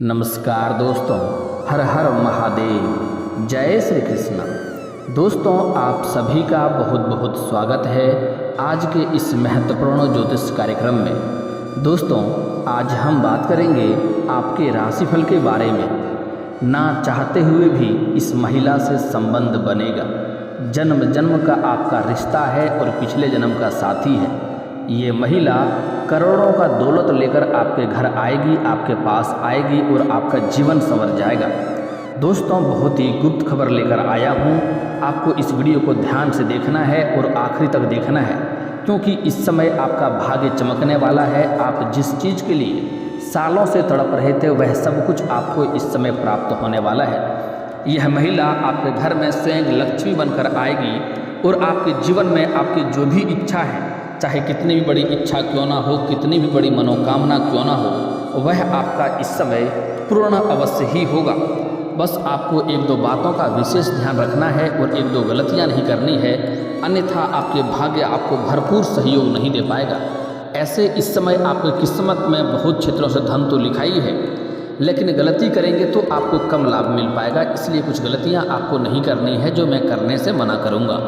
नमस्कार दोस्तों, हर हर महादेव, जय श्री कृष्ण। दोस्तों, आप सभी का बहुत बहुत स्वागत है आज के इस महत्वपूर्ण ज्योतिष कार्यक्रम में। दोस्तों, आज हम बात करेंगे आपके राशिफल के बारे में। ना चाहते हुए भी इस महिला से संबंध बनेगा। जन्म जन्म का आपका रिश्ता है और पिछले जन्म का साथी है। ये महिला करोड़ों का दौलत लेकर आपके घर आएगी, आपके पास आएगी और आपका जीवन संवर जाएगा। दोस्तों, बहुत ही गुप्त खबर लेकर आया हूँ। आपको इस वीडियो को ध्यान से देखना है और आखिरी तक देखना है, क्योंकि इस समय आपका भाग्य चमकने वाला है। आप जिस चीज़ के लिए सालों से तड़प रहे थे, वह सब कुछ आपको इस समय प्राप्त होने वाला है। यह महिला आपके घर में स्वयं लक्ष्मी बनकर आएगी और आपके जीवन में आपकी जो भी इच्छा है, चाहे कितनी भी बड़ी इच्छा क्यों ना हो, कितनी भी बड़ी मनोकामना क्यों ना हो, वह आपका इस समय पूर्ण अवश्य ही होगा। बस आपको एक दो बातों का विशेष ध्यान रखना है और एक दो गलतियां नहीं करनी है, अन्यथा आपके भाग्य आपको भरपूर सहयोग नहीं दे पाएगा। ऐसे इस समय आपकी किस्मत में बहुत क्षेत्रों से धन तो लिखाई है, लेकिन गलती करेंगे तो आपको कम लाभ मिल पाएगा। इसलिए कुछ गलतियां आपको नहीं करनी है, जो मैं करने से मना करूँगा।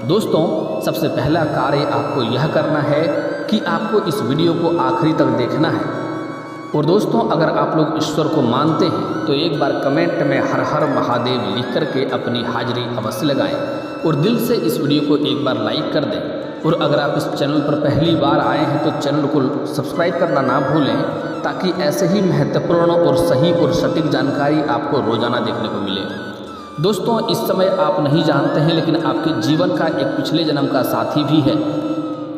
दोस्तों, सबसे पहला कार्य आपको यह करना है कि आपको इस वीडियो को आखिरी तक देखना है। और दोस्तों, अगर आप लोग ईश्वर को मानते हैं तो एक बार कमेंट में हर हर महादेव लिख करके अपनी हाजिरी अवश्य लगाएं और दिल से इस वीडियो को एक बार लाइक कर दें। और अगर आप इस चैनल पर पहली बार आए हैं तो चैनल को सब्सक्राइब करना ना भूलें, ताकि ऐसे ही महत्वपूर्ण और सही और सटीक जानकारी आपको रोजाना देखने को मिले। दोस्तों, इस समय आप नहीं जानते हैं, लेकिन आपके जीवन का एक पिछले जन्म का साथी भी है।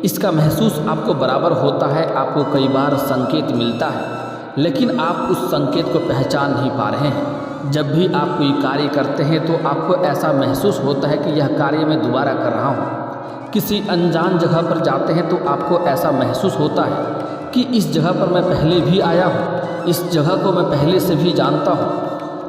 इसका महसूस आपको बराबर होता है। आपको कई बार संकेत मिलता है, लेकिन आप उस संकेत को पहचान नहीं पा रहे हैं। जब भी आप कोई कार्य करते हैं तो आपको ऐसा महसूस होता है कि यह कार्य मैं दोबारा कर रहा हूँ। किसी अनजान जगह पर जाते हैं तो आपको ऐसा महसूस होता है कि इस जगह पर मैं पहले भी आया हूँ, इस जगह को मैं पहले से भी जानता हूँ।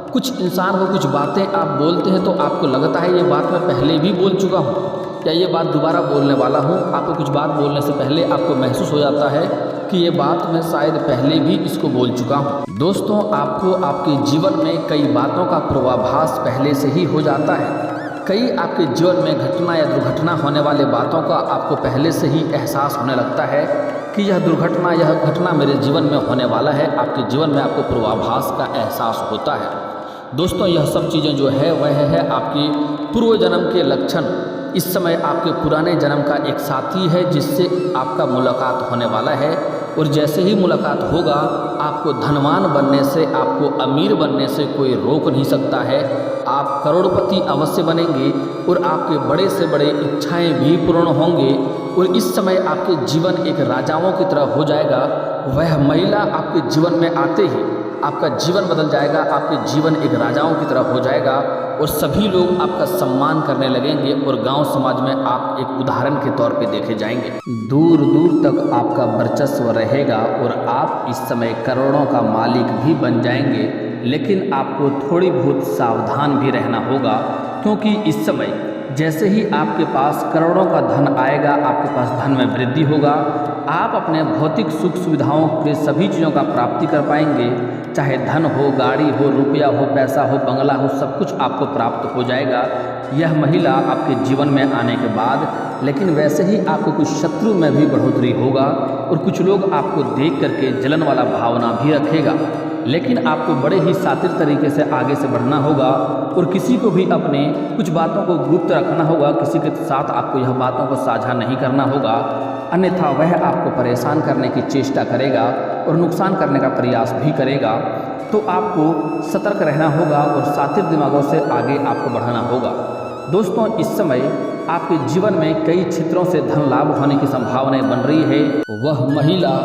कुछ इंसान को कुछ बातें आप बोलते हैं तो आपको लगता है ये बात मैं पहले भी बोल चुका हूँ या ये बात दोबारा बोलने वाला हूँ। आपको कुछ बात बोलने से पहले आपको महसूस हो जाता है कि ये बात मैं शायद पहले भी इसको बोल चुका हूँ। दोस्तों, आपको आपके जीवन में कई बातों का पूर्वाभास पहले से ही हो जाता है। कई आपके जीवन में घटना या दुर्घटना होने वाले बातों का आपको पहले से ही एहसास होने लगता है कि यह दुर्घटना, यह घटना मेरे जीवन में होने वाला है। आपके जीवन में आपको पूर्वाभास का एहसास होता है। दोस्तों, यह सब चीज़ें जो है वह है आपकी पूर्व जन्म के लक्षण। इस समय आपके पुराने जन्म का एक साथी है जिससे आपका मुलाकात होने वाला है। और जैसे ही मुलाकात होगा, आपको धनवान बनने से, आपको अमीर बनने से कोई रोक नहीं सकता है। आप करोड़पति अवश्य बनेंगे और आपके बड़े से बड़े इच्छाएं भी पूर्ण होंगे। और इस समय आपके जीवन एक राजाओं की तरह हो जाएगा। वह महिला आपके जीवन में आते ही आपका जीवन बदल जाएगा। आपके जीवन एक राजाओं की तरह हो जाएगा और सभी लोग आपका सम्मान करने लगेंगे और गांव समाज में आप एक उदाहरण के तौर पे देखे जाएंगे। दूर दूर तक आपका वर्चस्व रहेगा और आप इस समय करोड़ों का मालिक भी बन जाएंगे। लेकिन आपको थोड़ी बहुत सावधान भी रहना होगा, क्योंकि इस समय जैसे ही आपके पास करोड़ों का धन आएगा, आपके पास धन में वृद्धि होगा। आप अपने भौतिक सुख सुविधाओं के सभी चीज़ों का प्राप्ति कर पाएंगे। चाहे धन हो, गाड़ी हो, रुपया हो, पैसा हो, बंगला हो, सब कुछ आपको प्राप्त हो जाएगा यह महिला आपके जीवन में आने के बाद। लेकिन वैसे ही आपको कुछ शत्रु में भी बढ़ोतरी होगा और कुछ लोग आपको देख करके जलन वाला भावना भी रखेगा। लेकिन आपको बड़े ही शातिर तरीके से आगे से बढ़ना होगा और किसी को भी अपने कुछ बातों को गुप्त रखना होगा। किसी के साथ आपको यह बातों को साझा नहीं करना होगा, अन्यथा वह आपको परेशान करने की चेष्टा करेगा और नुकसान करने का प्रयास भी करेगा। तो आपको सतर्क रहना होगा और शातिर दिमागों से आगे आपको बढ़ाना होगा। दोस्तों, इस समय आपके जीवन में कई क्षेत्रों से धन लाभ होने की संभावनाएं बन रही है। वह महिला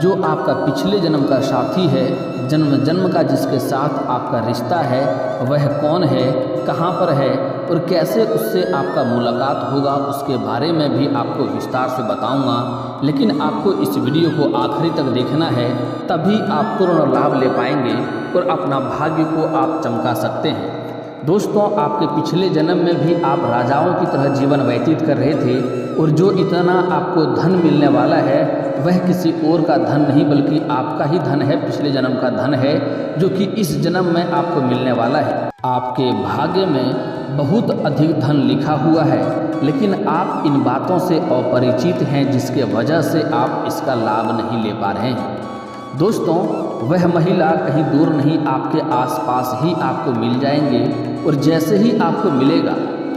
जो आपका पिछले जन्म का साथी है, जन्म जन्म का जिसके साथ आपका रिश्ता है, वह कौन है, कहाँ पर है और कैसे उससे आपका मुलाकात होगा, उसके बारे में भी आपको विस्तार से बताऊंगा। लेकिन आपको इस वीडियो को आखिरी तक देखना है, तभी आप पूर्ण लाभ ले पाएंगे और अपना भाग्य को आप चमका सकते हैं। दोस्तों, आपके पिछले जन्म में भी आप राजाओं की तरह जीवन व्यतीत कर रहे थे और जो इतना आपको धन मिलने वाला है वह किसी और का धन नहीं बल्कि आपका ही धन है, पिछले जन्म का धन है जो कि इस जन्म में आपको मिलने वाला है। आपके भाग्य में बहुत अधिक धन लिखा हुआ है, लेकिन आप इन बातों से अपरिचित हैं जिसके वजह से आप इसका लाभ नहीं ले पा रहे हैं। दोस्तों, वह महिला कहीं दूर नहीं, आपके आसपास ही आपको मिल जाएंगे और जैसे ही आपको मिलेगा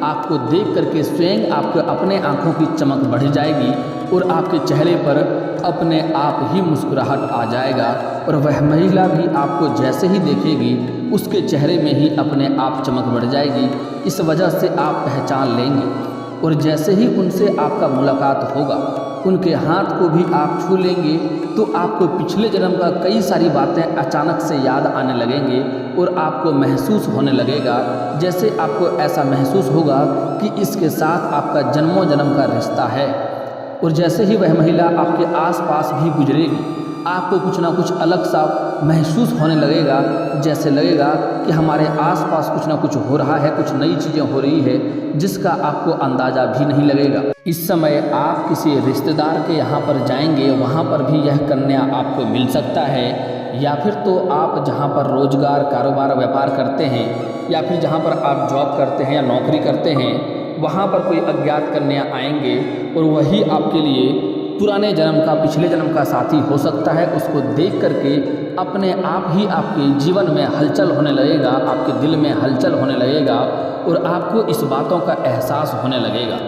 आपको देख करके स्वयं आपके अपने आँखों की चमक बढ़ जाएगी और आपके चेहरे पर अपने आप ही मुस्कुराहट आ जाएगा और वह महिला भी आपको जैसे ही देखेगी उसके चेहरे में ही अपने आप चमक बढ़ जाएगी। इस वजह से आप पहचान लेंगे और जैसे ही उनसे आपका मुलाकात होगा उनके हाथ को भी आप छू लेंगे तो आपको पिछले जन्म का कई सारी बातें अचानक से याद आने लगेंगे और आपको महसूस होने लगेगा, जैसे आपको ऐसा महसूस होगा कि इसके साथ आपका जन्मों जन्म का रिश्ता है। और जैसे ही वह महिला आपके आसपास भी गुजरेगी आपको कुछ ना कुछ अलग सा महसूस होने लगेगा, जैसे लगेगा कि हमारे आसपास कुछ ना कुछ हो रहा है, कुछ नई चीज़ें हो रही है जिसका आपको अंदाज़ा भी नहीं लगेगा। इस समय आप किसी रिश्तेदार के यहाँ पर जाएंगे, वहाँ पर भी यह कन्या आपको मिल सकता है, या फिर तो आप जहाँ पर रोजगार कारोबार व्यापार करते हैं या फिर जहाँ पर आप जॉब करते हैं या नौकरी करते हैं वहाँ पर कोई अज्ञात कन्या आएंगे और वही आपके लिए पुराने जन्म का पिछले जन्म का साथी हो सकता है। उसको देख करके अपने आप ही आपके जीवन में हलचल होने लगेगा, आपके दिल में हलचल होने लगेगा और आपको इस बातों का एहसास होने लगेगा।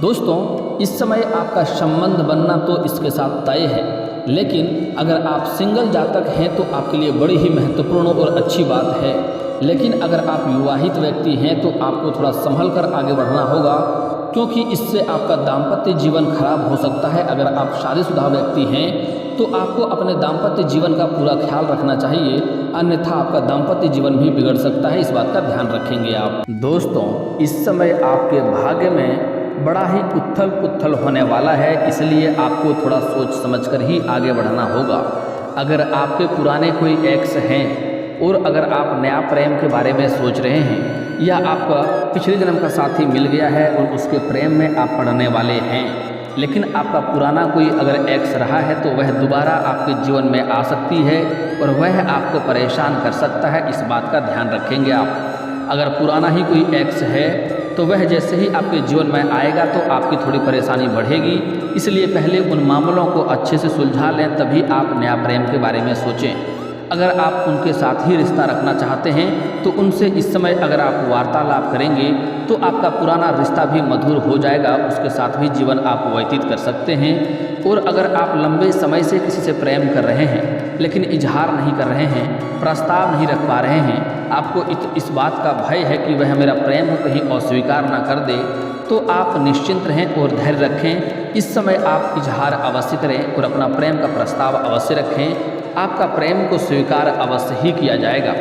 दोस्तों, इस समय आपका संबंध बनना तो इसके साथ तय है, लेकिन अगर आप सिंगल जातक हैं तो आपके लिए बड़ी ही महत्वपूर्ण और अच्छी बात है। लेकिन अगर आप विवाहित व्यक्ति हैं तो आपको थोड़ा संभल कर आगे बढ़ना होगा, क्योंकि इससे आपका दाम्पत्य जीवन खराब हो सकता है। अगर आप शादीशुदा व्यक्ति हैं तो आपको अपने दाम्पत्य जीवन का पूरा ख्याल रखना चाहिए, अन्यथा आपका दाम्पत्य जीवन भी बिगड़ सकता है, इस बात का ध्यान रखेंगे आप। दोस्तों, इस समय आपके भाग्य में बड़ा ही उथल पुथल होने वाला है, इसलिए आपको थोड़ा सोच समझकर ही आगे बढ़ना होगा। अगर आपके पुराने कोई एक्स हैं और अगर आप नया प्रेम के बारे में सोच रहे हैं या आपका पिछले जन्म का साथी मिल गया है और उसके प्रेम में आप पड़ने वाले हैं, लेकिन आपका पुराना कोई अगर एक्स रहा है तो वह दोबारा आपके जीवन में आ सकती है और वह आपको परेशान कर सकता है, इस बात का ध्यान रखेंगे आप। अगर पुराना ही कोई एक्स है तो वह जैसे ही आपके जीवन में आएगा तो आपकी थोड़ी परेशानी बढ़ेगी, इसलिए पहले उन मामलों को अच्छे से सुलझा लें, तभी आप नया प्रेम के बारे में सोचें। अगर आप उनके साथ ही रिश्ता रखना चाहते हैं तो उनसे इस समय अगर आप वार्तालाप करेंगे तो आपका पुराना रिश्ता भी मधुर हो जाएगा, उसके साथ भी जीवन आप व्यतीत कर सकते हैं। और अगर आप लंबे समय से किसी से प्रेम कर रहे हैं लेकिन इजहार नहीं कर रहे हैं, प्रस्ताव नहीं रख पा रहे हैं, आपको इस बात का भय है कि वह मेरा प्रेम कहीं अस्वीकार ना कर दे, तो आप निश्चिंत रहें और धैर्य रखें। इस समय आप इजहार अवश्य करें और अपना प्रेम का प्रस्ताव अवश्य रखें, आपका प्रेम को स्वीकार अवश्य ही किया जाएगा।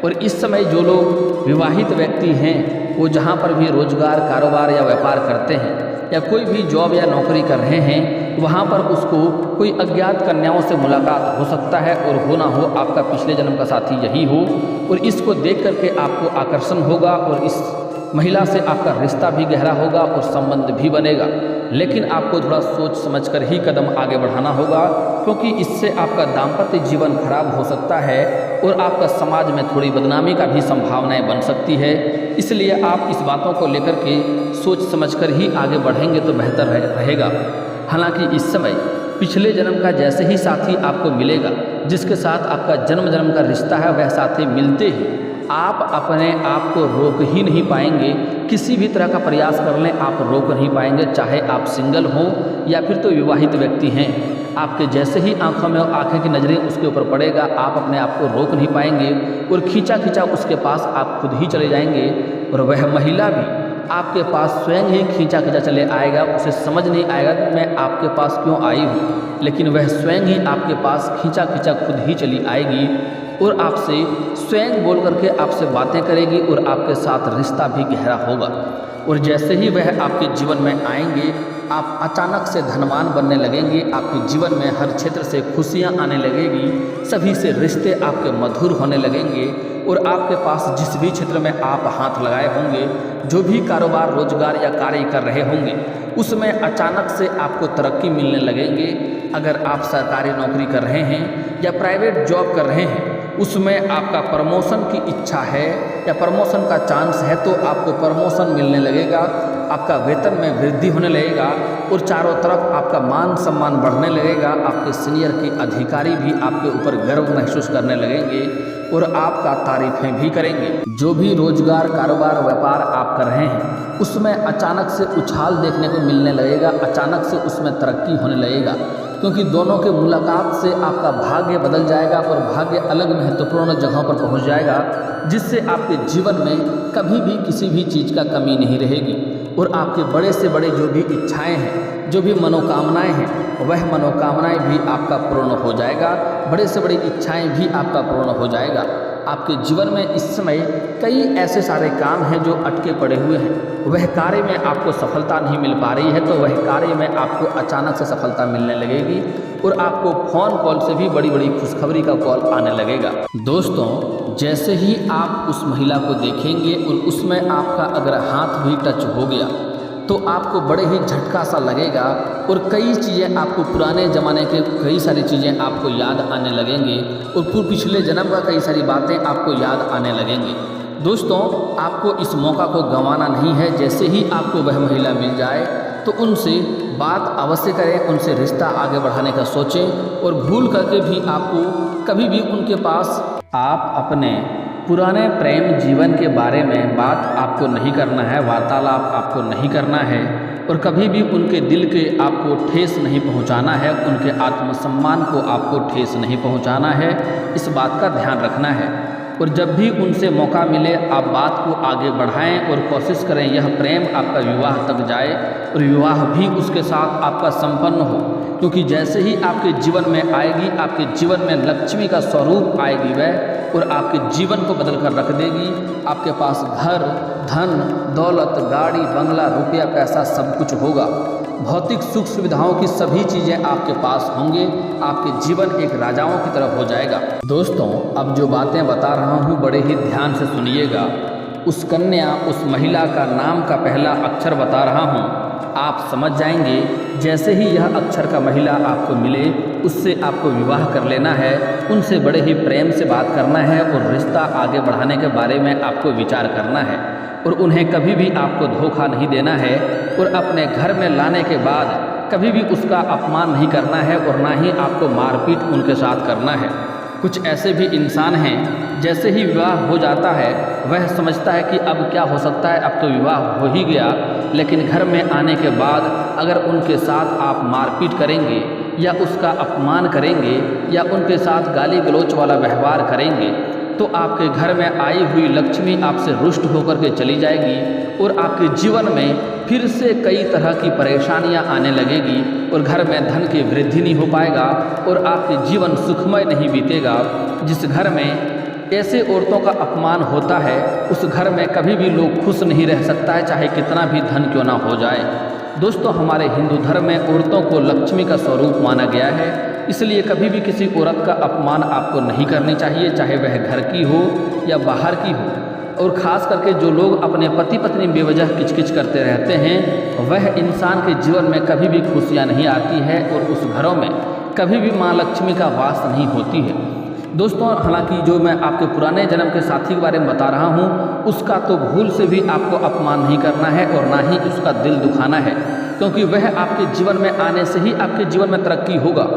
और इस समय जो लोग विवाहित व्यक्ति हैं वो जहाँ पर भी रोजगार कारोबार या व्यापार करते हैं या कोई भी जॉब या नौकरी कर रहे हैं वहाँ पर उसको कोई अज्ञात कन्याओं से मुलाकात हो सकता है और हो ना हो आपका पिछले जन्म का साथी यही हो, और इसको देख करके आपको आकर्षण होगा और इस महिला से आपका रिश्ता भी गहरा होगा और संबंध भी बनेगा। लेकिन आपको थोड़ा सोच समझकर ही कदम आगे बढ़ाना होगा, क्योंकि इससे आपका दाम्पत्य जीवन खराब हो सकता है और आपका समाज में थोड़ी बदनामी का भी संभावनाएं बन सकती है। इसलिए आप इस बातों को लेकर के सोच समझकर ही आगे बढ़ेंगे तो बेहतर रहेगा। हालांकि इस समय पिछले जन्म का जैसे ही साथी आपको मिलेगा, जिसके साथ आपका जन्म जन्म का रिश्ता है, वह साथी मिलते ही आप अपने आप को रोक ही नहीं पाएंगे। किसी भी तरह का प्रयास कर लें आप रोक नहीं पाएंगे, चाहे आप सिंगल हों या फिर तो विवाहित व्यक्ति हैं। आपके जैसे ही आंखों में आंखें की नज़रें उसके ऊपर पड़ेगा, आप अपने आप को रोक नहीं पाएंगे और खींचा खींचा उसके पास आप खुद ही चले जाएंगे। और वह महिला भी आपके पास स्वयं ही खींचा खींचा चले आएगा, उसे समझ नहीं आएगा कि मैं आपके पास क्यों आई हूँ, लेकिन वह स्वयं ही आपके पास खींचा खींचा खुद ही चली आएगी और आपसे स्वयं बोल करके आपसे बातें करेगी और आपके साथ रिश्ता भी गहरा होगा। और जैसे ही वह आपके जीवन में आएंगे आप अचानक से धनवान बनने लगेंगे। आपके जीवन में हर क्षेत्र से खुशियां आने लगेगी, सभी से रिश्ते आपके मधुर होने लगेंगे और आपके पास जिस भी क्षेत्र में आप हाथ लगाए होंगे, जो भी कारोबार रोजगार या कार्य कर रहे होंगे, उसमें अचानक से आपको तरक्की मिलने लगेंगे। अगर आप सरकारी नौकरी कर रहे हैं या प्राइवेट जॉब कर रहे हैं, उसमें आपका प्रमोशन की इच्छा है या प्रमोशन का चांस है, तो आपको प्रमोशन मिलने लगेगा, आपका वेतन में वृद्धि होने लगेगा और चारों तरफ आपका मान सम्मान बढ़ने लगेगा। आपके सीनियर के अधिकारी भी आपके ऊपर गर्व महसूस करने लगेंगे और आपका तारीफें भी करेंगे। जो भी रोजगार कारोबार व्यापार आप कर रहे हैं, उसमें अचानक से उछाल देखने को मिलने लगेगा, अचानक से उसमें तरक्की होने लगेगा, क्योंकि दोनों के मुलाकात से आपका भाग्य बदल जाएगा और भाग्य अलग महत्वपूर्ण जगहों पर पहुंच जाएगा, जिससे आपके जीवन में कभी भी किसी भी चीज़ का कमी नहीं रहेगी और आपके बड़े से बड़े जो भी इच्छाएं हैं, जो भी मनोकामनाएं हैं, वह मनोकामनाएं भी आपका पूर्ण हो जाएगा, बड़े से बड़ी इच्छाएं भी आपका पूर्ण हो जाएगा। आपके जीवन में इस समय कई ऐसे सारे काम हैं जो अटके पड़े हुए हैं, वह कार्य में आपको सफलता नहीं मिल पा रही है, तो वह कार्य में आपको अचानक से सफलता मिलने लगेगी और आपको फ़ोन कॉल से भी बड़ी बड़ी खुशखबरी का कॉल आने लगेगा। दोस्तों, जैसे ही आप उस महिला को देखेंगे और उसमें आपका अगर हाथ भी टच हो गया, तो आपको बड़े ही झटका सा लगेगा और कई चीज़ें आपको पुराने ज़माने के कई सारी चीज़ें आपको याद आने लगेंगे और पिछले जन्म का कई सारी बातें आपको याद आने लगेंगी। दोस्तों, आपको इस मौका को गंवाना नहीं है। जैसे ही आपको वह महिला मिल जाए तो उनसे बात अवश्य करें, उनसे रिश्ता आगे बढ़ाने का सोचें और भूल करके भी आपको कभी भी उनके पास आप अपने पुराने प्रेम जीवन के बारे में बात आपको नहीं करना है, वार्तालाप आपको नहीं करना है और कभी भी उनके दिल के आपको ठेस नहीं पहुंचाना है, उनके आत्मसम्मान को आपको ठेस नहीं पहुंचाना है। इस बात का ध्यान रखना है और जब भी उनसे मौका मिले आप बात को आगे बढ़ाएं और कोशिश करें यह प्रेम आपका विवाह तक जाए और विवाह भी उसके साथ आपका संपन्न हो, क्योंकि जैसे ही आपके जीवन में आएगी, आपके जीवन में लक्ष्मी का स्वरूप आएगी वह और आपके जीवन को बदल कर रख देगी। आपके पास घर धन दौलत गाड़ी बंगला रुपया पैसा सब कुछ होगा, भौतिक सुख सुविधाओं की सभी चीज़ें आपके पास होंगे, आपके जीवन एक राजाओं की तरफ हो जाएगा। दोस्तों, अब जो बातें बता रहा हूँ बड़े ही ध्यान से सुनिएगा। उस कन्या उस महिला का नाम का पहला अक्षर बता रहा हूँ, आप समझ जाएंगे। जैसे ही यह अक्षर का महिला आपको मिले, उससे आपको विवाह कर लेना है, उनसे बड़े ही प्रेम से बात करना है और रिश्ता आगे बढ़ाने के बारे में आपको विचार करना है और उन्हें कभी भी आपको धोखा नहीं देना है और अपने घर में लाने के बाद कभी भी उसका अपमान नहीं करना है और ना ही आपको मारपीट उनके साथ करना है। कुछ ऐसे भी इंसान हैं, जैसे ही विवाह हो जाता है वह समझता है कि अब क्या हो सकता है, अब तो विवाह हो ही गया, लेकिन घर में आने के बाद अगर उनके साथ आप मारपीट करेंगे या उसका अपमान करेंगे या उनके साथ गाली गलौच वाला व्यवहार करेंगे, तो आपके घर में आई हुई लक्ष्मी आपसे रुष्ट होकर के चली जाएगी और आपके जीवन में फिर से कई तरह की परेशानियां आने लगेगी और घर में धन की वृद्धि नहीं हो पाएगा और आपके जीवन सुखमय नहीं बीतेगा। जिस घर में ऐसे औरतों का अपमान होता है, उस घर में कभी भी लोग खुश नहीं रह सकता है, चाहे कितना भी धन क्यों ना हो जाए। दोस्तों, हमारे हिंदू धर्म में औरतों को लक्ष्मी का स्वरूप माना गया है, इसलिए कभी भी किसी औरत का अपमान आपको नहीं करनी चाहिए, चाहे वह घर की हो या बाहर की हो। और ख़ास करके जो लोग अपने पति पत्नी बेवजह किचकिच करते रहते हैं, वह इंसान के जीवन में कभी भी खुशियाँ नहीं आती है और उस घरों में कभी भी माँ लक्ष्मी का वास नहीं होती है। दोस्तों, हालांकि जो मैं आपके पुराने जन्म के साथी के बारे में बता रहा हूँ, उसका तो भूल से भी आपको अपमान नहीं करना है और ना ही उसका दिल दुखाना है, क्योंकि वह आपके जीवन में आने से ही आपके जीवन में तरक्की होगा।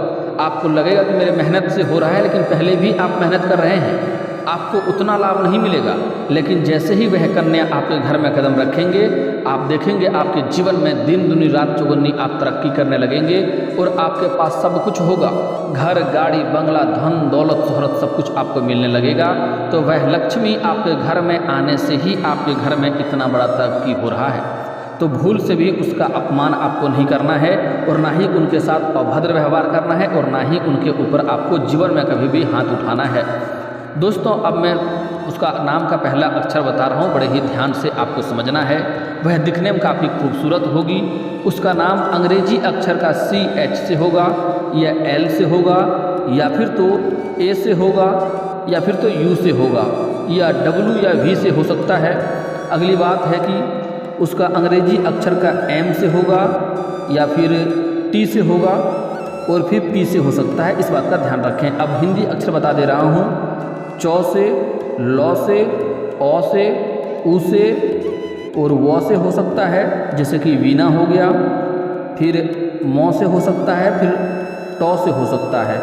आपको लगेगा कि मेरे मेहनत से हो रहा है, लेकिन पहले भी आप मेहनत कर रहे हैं, आपको उतना लाभ नहीं मिलेगा। लेकिन जैसे ही वह कन्या आपके घर में कदम रखेंगे, आप देखेंगे आपके जीवन में दिन दुनी रात चौगुनी आप तरक्की करने लगेंगे और आपके पास सब कुछ होगा, घर गाड़ी बंगला धन दौलत शोहरत सब कुछ आपको मिलने लगेगा। तो वह लक्ष्मी आपके घर में आने से ही आपके घर में इतना बड़ा तरक्की हो रहा है। तो भूल से भी उसका अपमान आपको नहीं करना है और ना ही उनके साथ अभद्र व्यवहार करना है और ना ही उनके ऊपर आपको जीवन में कभी भी हाथ उठाना है। दोस्तों, अब मैं उसका नाम का पहला अक्षर बता रहा हूँ, बड़े ही ध्यान से आपको समझना है। वह दिखने में काफ़ी खूबसूरत होगी। उसका नाम अंग्रेजी अक्षर का CH से होगा या L से होगा या फिर तो A से होगा या फिर तो U से होगा या W या V से हो सकता है। अगली बात है कि उसका अंग्रेजी अक्षर का M से होगा या फिर T से होगा और फिर P से हो सकता है। इस बात का ध्यान रखें। अब हिंदी अक्षर बता दे रहा हूँ। चौ से, लौ से, औ से, ऊ से और वो से हो सकता है, जैसे कि वीणा हो गया। फिर मौ से हो सकता है, फिर टौ से हो सकता है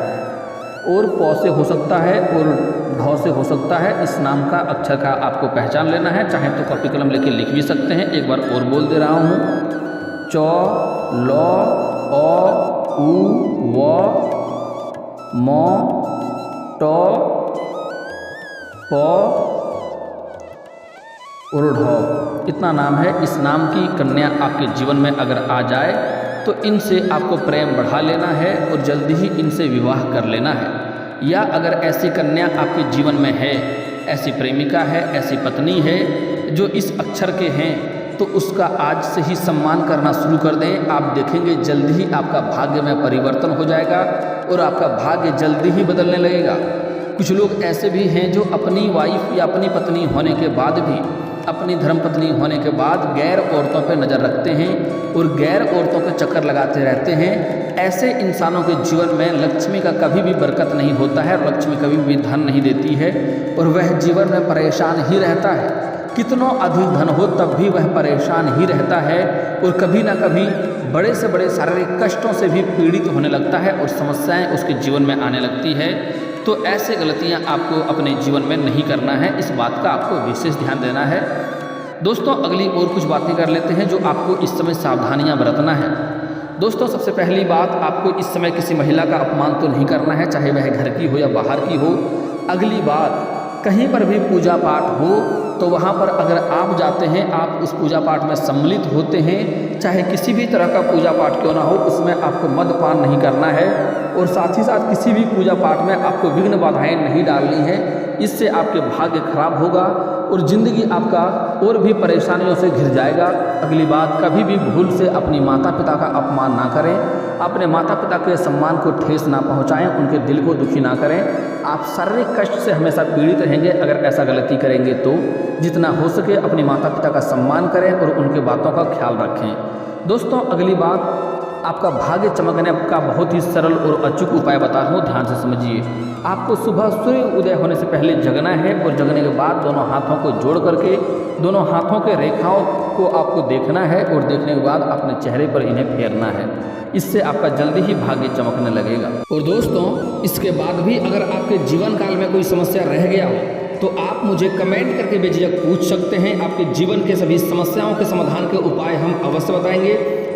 और पौ से हो सकता है और ढौ से हो सकता है। इस नाम का अक्षर का आपको पहचान लेना है। चाहे तो कॉपी कलम लेके लिख भी सकते हैं। एक बार और बोल दे रहा हूँ। चौ, लौ, औ, ऊ, व, मौ, टौ, पौ और ढौ। इतना नाम है। इस नाम की कन्या आपके जीवन में अगर आ जाए तो इनसे आपको प्रेम बढ़ा लेना है और जल्दी ही इनसे विवाह कर लेना है। या अगर ऐसी कन्या आपके जीवन में है, ऐसी प्रेमिका है, ऐसी पत्नी है जो इस अक्षर के हैं, तो उसका आज से ही सम्मान करना शुरू कर दें। आप देखेंगे जल्दी ही आपका भाग्य में परिवर्तन हो जाएगा और आपका भाग्य जल्दी ही बदलने लगेगा। कुछ लोग ऐसे भी हैं जो अपनी वाइफ या अपनी पत्नी होने के बाद भी, अपनी धर्मपत्नी होने के बाद गैर औरतों पर नज़र रखते हैं और गैर औरतों के चक्कर लगाते रहते हैं। ऐसे इंसानों के जीवन में लक्ष्मी का कभी भी बरकत नहीं होता है, लक्ष्मी कभी भी धन नहीं देती है और वह जीवन में परेशान ही रहता है। कितनों अधिक धन हो तब भी वह परेशान ही रहता है और कभी ना कभी बड़े से बड़े शारीरिक कष्टों से भी पीड़ित होने लगता है और समस्याएं उसके जीवन में आने लगती है। तो ऐसे गलतियां आपको अपने जीवन में नहीं करना है। इस बात का आपको विशेष ध्यान देना है। दोस्तों अगली और कुछ बातें कर लेते हैं जो आपको इस समय सावधानियां बरतना है। दोस्तों सबसे पहली बात, आपको इस समय किसी महिला का अपमान तो नहीं करना है, चाहे वह घर की हो या बाहर की हो। अगली बात, कहीं पर भी पूजा पाठ हो तो वहाँ पर अगर आप जाते हैं, आप उस पूजा पाठ में सम्मिलित होते हैं, चाहे किसी भी तरह का पूजा पाठ क्यों ना हो, उसमें आपको मदपान नहीं करना है और साथ ही साथ किसी भी पूजा पाठ में आपको विघ्न बाधाएं नहीं डालनी है। इससे आपके भाग्य खराब होगा और ज़िंदगी आपका और भी परेशानियों से घिर जाएगा। अगली बात, कभी भी भूल से अपनी माता पिता का अपमान ना करें, अपने माता पिता के सम्मान को ठेस ना पहुंचाएं, उनके दिल को दुखी ना करें। आप शारीरिक कष्ट से हमेशा पीड़ित रहेंगे अगर ऐसा गलती करेंगे। तो जितना हो सके अपने माता पिता का सम्मान करें और उनके बातों का ख्याल रखें। दोस्तों अगली बात, आपका भाग्य चमकने का बहुत ही सरल और अचूक उपाय बता रहा हूँ, ध्यान से समझिए। आपको सुबह सूर्य उदय होने से पहले जगना है और जगने के बाद दोनों हाथों को जोड़ करके दोनों हाथों के रेखाओं को आपको देखना है और देखने के बाद अपने चेहरे पर इन्हें फेरना है। इससे आपका जल्दी ही भाग्य चमकने लगेगा। और दोस्तों इसके बाद भी अगर आपके जीवन काल में कोई समस्या रह गया हो तो आप मुझे कमेंट करके बेझिझक पूछ सकते हैं। आपके जीवन के सभी समस्याओं के समाधान के उपाय हम अवश्य बताएंगे,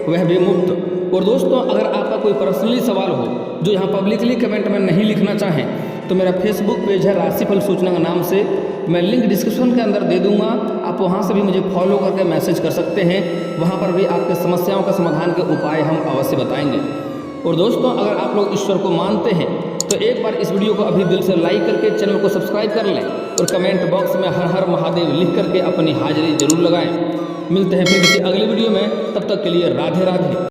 वह भी मुफ्त। और दोस्तों अगर आपका कोई पर्सनली सवाल हो जो यहाँ पब्लिकली कमेंट में नहीं लिखना चाहें तो मेरा फेसबुक पेज है राशिफल सूचना के नाम से, मैं लिंक डिस्क्रिप्शन के अंदर दे दूंगा। आप वहां से भी मुझे फॉलो करके मैसेज कर सकते हैं। वहां पर भी आपके समस्याओं का समाधान के उपाय हम अवश्य बताएंगे। और दोस्तों अगर आप लोग ईश्वर को मानते हैं तो एक बार इस वीडियो को अभी दिल से लाइक करके चैनल को सब्सक्राइब कर लें और कमेंट बॉक्स में हर हर महादेव लिख करके अपनी हाजिरी जरूर लगाएं। मिलते हैं फिर किसी अगली वीडियो में, तब तक के लिए राधे राधे।